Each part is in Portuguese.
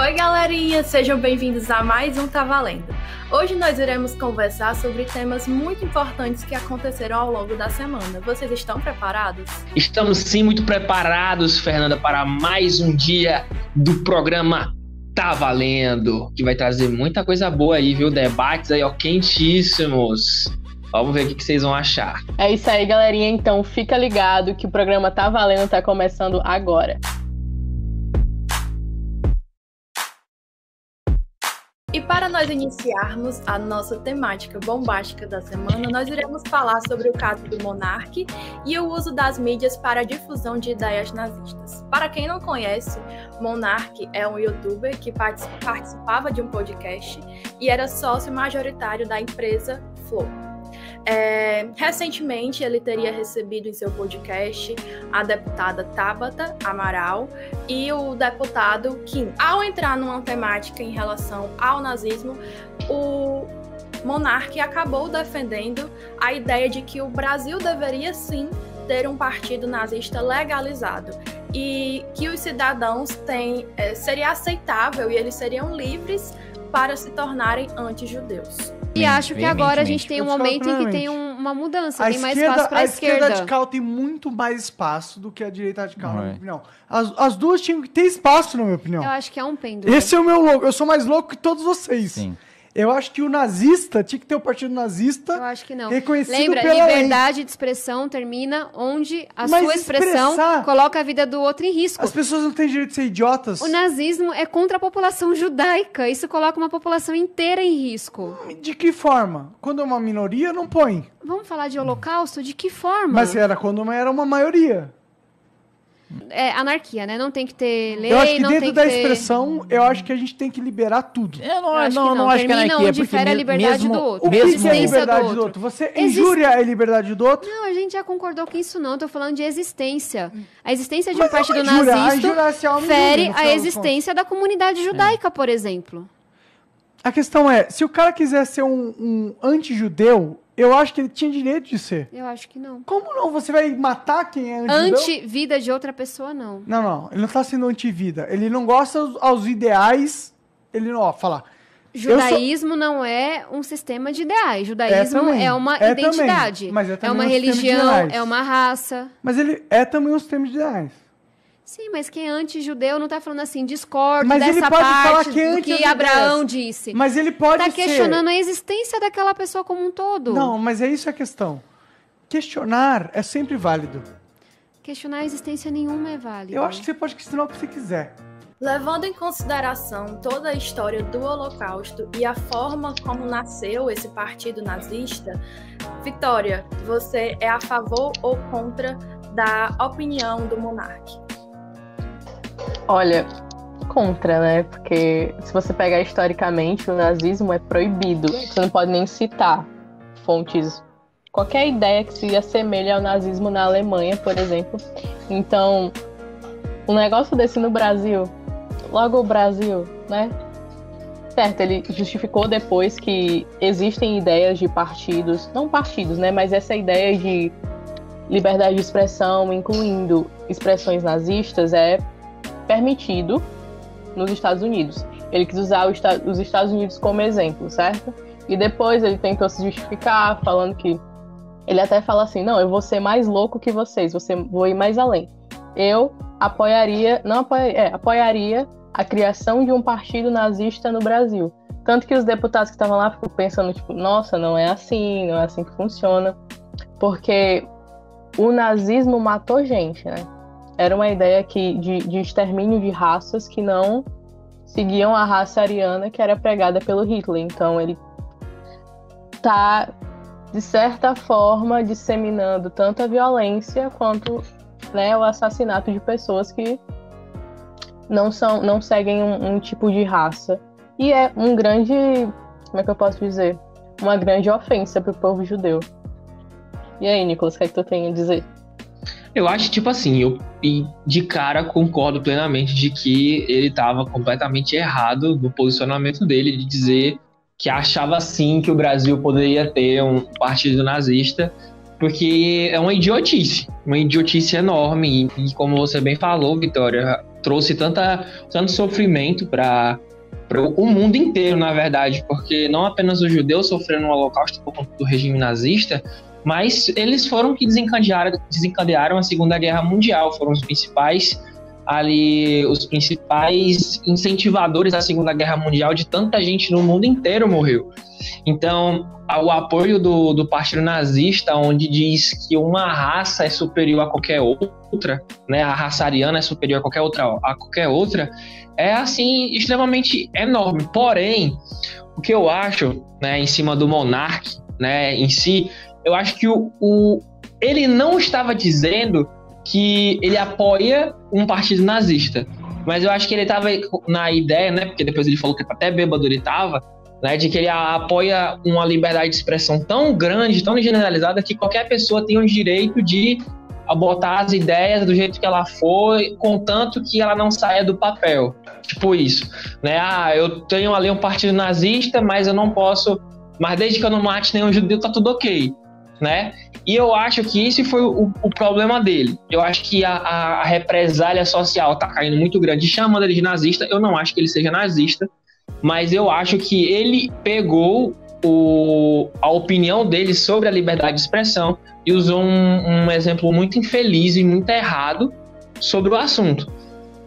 Oi, galerinha! Sejam bem-vindos a mais um Tá Valendo. Hoje nós iremos conversar sobre temas muito importantes que aconteceram ao longo da semana. Vocês estão preparados? Estamos sim muito preparados, Fernanda, para mais um dia do programa Tá Valendo, que vai trazer muita coisa boa aí, viu? Debates aí, ó, quentíssimos. Vamos ver o que vocês vão achar. É isso aí, galerinha. Então, fica ligado que o programa Tá Valendo tá começando agora. E para nós iniciarmos a nossa temática bombástica da semana, nós iremos falar sobre o caso do Monark e o uso das mídias para a difusão de ideias nazistas. Para quem não conhece, Monark é um youtuber que participava de um podcast e era sócio majoritário da empresa Flow. Recentemente ele teria recebido em seu podcast a deputada Tabata Amaral e o deputado Kim. Ao entrar numa temática em relação ao nazismo, o Monark acabou defendendo a ideia de que o Brasil deveria sim ter um partido nazista legalizado e que os cidadãos seria aceitável e eles seriam livres para se tornarem anti-judeus. E acho que agora a gente tem um momento em que tem uma mudança, tem mais espaço para a esquerda. A esquerda radical tem muito mais espaço do que a direita radical, na minha opinião. As duas tinham que ter espaço, na minha opinião. Eu acho que é um pêndulo. Esse é o meu louco. Eu sou mais louco que todos vocês. Sim. Eu acho que o nazista tinha que ter o partido nazista. Eu acho que não. Reconhecido Lembra, pela liberdade de expressão termina onde a sua expressão coloca a vida do outro em risco. As pessoas não têm direito de ser idiotas. O nazismo é contra a população judaica. Isso coloca uma população inteira em risco. De que forma? Quando é uma minoria, não põe. Vamos falar de holocausto? De que forma? Mas era quando era uma maioria. É anarquia, né? Não tem que ter lei, eu acho que não tem dentro que da ter... expressão, eu acho que a gente tem que liberar tudo. Eu não Termina acho que é anarquia, onde porque fere a liberdade mesmo, do outro. O que Existência é a liberdade do do outro? outro? Você injúria a liberdade do outro? Não, a gente já concordou com isso não. Eu tô falando de existência. A existência de um Mas partido injúria, nazista fere a existência da comunidade judaica, por exemplo. A questão é, se o cara quiser ser um anti-judeu, eu acho que ele tinha direito de ser. Eu acho que não. Como não? Você vai matar quem é anti-judeu? Anti-vida de outra pessoa, não. Não. Ele não tá sendo anti-vida. Ele não gosta aos ideais. Ele não, fala... Judaísmo não é um sistema de ideais. Judaísmo é uma identidade. Também, mas é uma religião, é uma raça. Mas ele é também um sistema de ideais. Sim, mas quem é anti-judeu não tá falando assim, discordo mas dessa ele pode parte falar que do que Abraão disse. Mas ele pode tá questionando a existência daquela pessoa como um todo. Não, mas é isso a questão. Questionar é sempre válido. Questionar a existência nenhuma é válido. Eu acho que você pode questionar o que você quiser. Levando em consideração toda a história do Holocausto e a forma como nasceu esse partido nazista, Vitória, você é a favor ou contra da opinião do Monark? Olha, contra, né? Porque se você pegar historicamente, o nazismo é proibido. Você não pode nem citar fontes, qualquer ideia que se assemelhe ao nazismo na Alemanha, por exemplo. Então, um negócio desse no Brasil, logo o Brasil, né? Certo, ele justificou depois que existem ideias de partidos, não partidos, né? Mas essa ideia de liberdade de expressão, incluindo expressões nazistas, é permitido nos Estados Unidos. Ele quis usar os Estados Unidos como exemplo, certo? E depois ele tentou se justificar, falando que... Ele até fala assim, não, eu vou ser mais louco que vocês, vou ir mais além. Eu apoiaria a criação de um partido nazista no Brasil. Tanto que os deputados que estavam lá ficam pensando, tipo, nossa, não é assim que funciona. Porque o nazismo matou gente, né? Era uma ideia de extermínio de raças que não seguiam a raça ariana que era pregada pelo Hitler. Então ele está, de certa forma, disseminando tanto a violência quanto, né, o assassinato de pessoas que não seguem um tipo de raça. E é um grande, como é que eu posso dizer? Uma grande ofensa para o povo judeu. E aí, Nicolas, o que é que tu tem a dizer? Eu acho, tipo assim, eu de cara concordo plenamente de que ele estava completamente errado no posicionamento dele de dizer que achava sim que o Brasil poderia ter um partido nazista, porque é uma idiotice enorme e como você bem falou, Vitória, trouxe tanto sofrimento para o mundo inteiro, na verdade, porque não apenas os judeus sofreram o Holocausto por conta do regime nazista, mas eles foram que desencadearam a Segunda Guerra Mundial, foram os principais incentivadores da Segunda Guerra Mundial, de tanta gente no mundo inteiro morreu. Então, o apoio do Partido Nazista, onde diz que uma raça é superior a qualquer outra, né, a raça ariana é superior a qualquer outra, é assim, extremamente enorme. Porém, o que eu acho, né, em cima do monarca, né, em si, eu acho que ele não estava dizendo que ele apoia um partido nazista, mas eu acho que ele estava na ideia, né, porque depois ele falou que até bêbado ele estava, né, de que ele apoia uma liberdade de expressão tão grande, tão generalizada, que qualquer pessoa tem o direito de botar as ideias do jeito que ela for, contanto que ela não saia do papel. Tipo isso, né? Eu tenho ali um partido nazista, mas eu não posso... Mas desde que eu não mate nenhum judeu, tá tudo ok, né? E eu acho que esse foi o problema dele. Eu acho que a represália social tá caindo muito grande, chamando ele de nazista. Eu não acho que ele seja nazista, mas eu acho que ele pegou a opinião dele sobre a liberdade de expressão e usou um exemplo muito infeliz e muito errado sobre o assunto.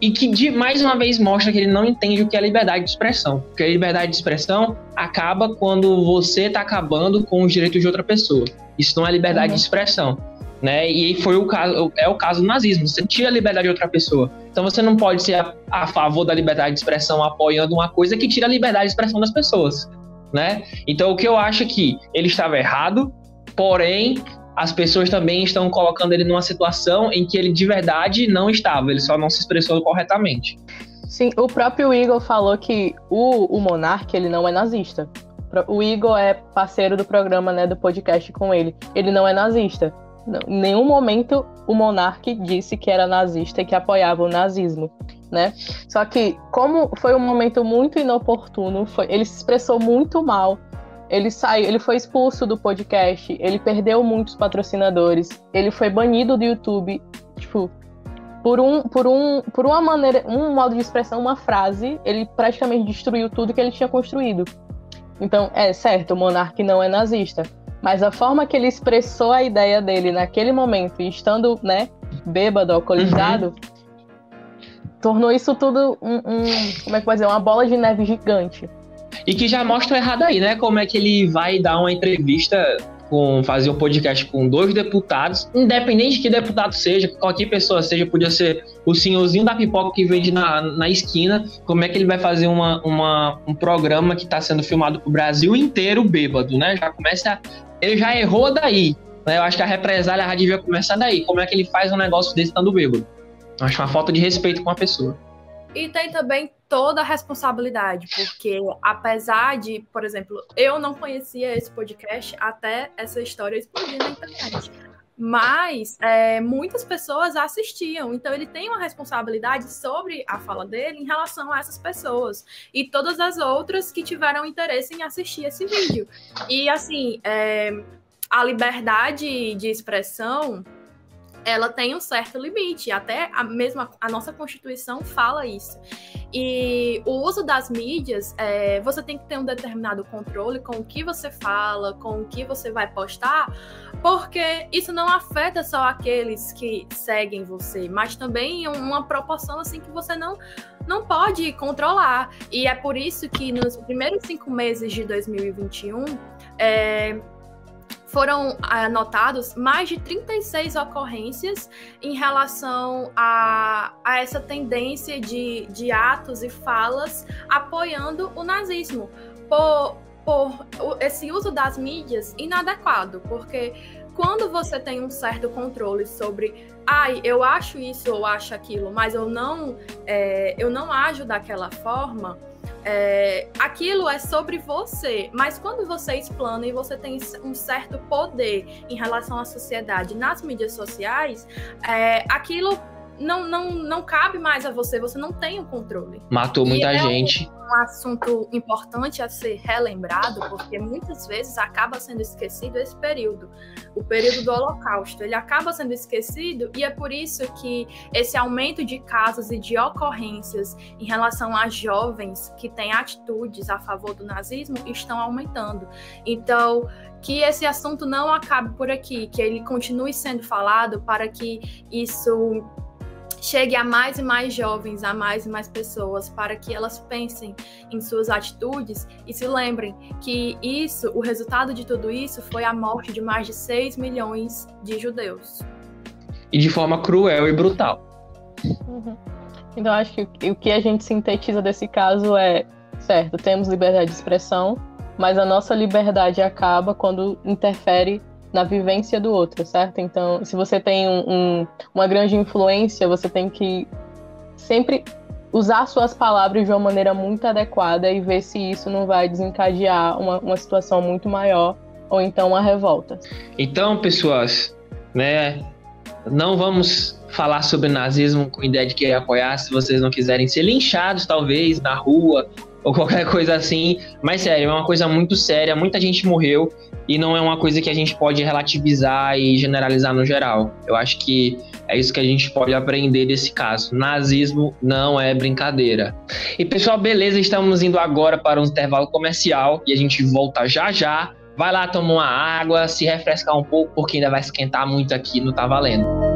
E que, mais uma vez, mostra que ele não entende o que é liberdade de expressão. Porque a liberdade de expressão acaba quando você está acabando com os direitos de outra pessoa. Isso não é liberdade de expressão, né? E foi o caso do nazismo. Você tira a liberdade de outra pessoa. Então você não pode ser a favor da liberdade de expressão apoiando uma coisa que tira a liberdade de expressão das pessoas, né? Então o que eu acho é que ele estava errado, porém as pessoas também estão colocando ele numa situação em que ele de verdade não estava, ele só não se expressou corretamente. Sim, o próprio Igor falou que o monarca, ele não é nazista. O Igor é parceiro do programa, né, do podcast com ele. Ele não é nazista. Não, em nenhum momento o monarca disse que era nazista e que apoiava o nazismo, né? Só que, como foi um momento muito inoportuno, ele se expressou muito mal. Ele foi expulso do podcast, ele perdeu muitos patrocinadores, ele foi banido do YouTube, tipo, por uma maneira, um modo de expressão, uma frase, ele praticamente destruiu tudo que ele tinha construído. Então, é certo, o monarca não é nazista, mas a forma que ele expressou a ideia dele naquele momento, e estando, né, bêbado, alcoolizado, tornou isso tudo como é que pode dizer, uma bola de neve gigante. E que já mostra errado aí, né? Como é que ele vai dar uma entrevista, fazer um podcast com 2 deputados, independente de que deputado seja, qualquer pessoa seja, podia ser o senhorzinho da pipoca que vende na esquina. Como é que ele vai fazer um programa que está sendo filmado pro Brasil inteiro bêbado, né? Ele já errou daí, né? Eu acho que a represália já devia começar daí. Como é que ele faz um negócio desse estando bêbado? Eu acho uma falta de respeito com a pessoa. E tem também toda a responsabilidade, porque apesar de, por exemplo, eu não conhecia esse podcast até essa história explodir na internet, mas muitas pessoas assistiam, então ele tem uma responsabilidade sobre a fala dele em relação a essas pessoas e todas as outras que tiveram interesse em assistir esse vídeo. E assim, a liberdade de expressão, ela tem um certo limite, até a nossa Constituição fala isso. E o uso das mídias, você tem que ter um determinado controle com o que você fala, com o que você vai postar, porque isso não afeta só aqueles que seguem você, mas também uma proporção assim que você não pode controlar. E é por isso que nos primeiros 5 meses de 2021, foram anotados mais de 36 ocorrências em relação a essa tendência de atos e falas apoiando o nazismo, por esse uso das mídias inadequado, porque quando você tem um certo controle sobre eu acho isso ou acho aquilo, mas eu não ajo daquela forma, aquilo é sobre você, mas quando você explana e você tem um certo poder em relação à sociedade nas mídias sociais, aquilo não cabe mais a você não tem o controle. Matou muita gente. Um assunto importante a ser relembrado, porque muitas vezes acaba sendo esquecido esse período, o período do Holocausto, ele acaba sendo esquecido, e é por isso que esse aumento de casos e de ocorrências em relação a jovens que têm atitudes a favor do nazismo estão aumentando. Então, que esse assunto não acabe por aqui, que ele continue sendo falado para que isso chegue a mais e mais jovens, a mais e mais pessoas, para que elas pensem em suas atitudes e se lembrem que o resultado de tudo isso foi a morte de mais de 6 milhões de judeus. E de forma cruel e brutal. Uhum. Então, acho que o que a gente sintetiza desse caso é, certo, temos liberdade de expressão, mas a nossa liberdade acaba quando interfere na vivência do outro, certo? Então, se você tem uma grande influência, você tem que sempre usar suas palavras de uma maneira muito adequada e ver se isso não vai desencadear uma situação muito maior ou então uma revolta. Então, pessoas, né, não vamos falar sobre nazismo com ideia de querer apoiar, se vocês não quiserem ser linchados, talvez, na rua, ou qualquer coisa assim, mas sério, é uma coisa muito séria, muita gente morreu, e não é uma coisa que a gente pode relativizar e generalizar no geral. Eu acho que é isso que a gente pode aprender desse caso. Nazismo não é brincadeira. E pessoal, beleza, estamos indo agora para um intervalo comercial, e a gente volta já já. Vai lá tomar uma água, se refrescar um pouco, porque ainda vai esquentar muito aqui, não tá valendo.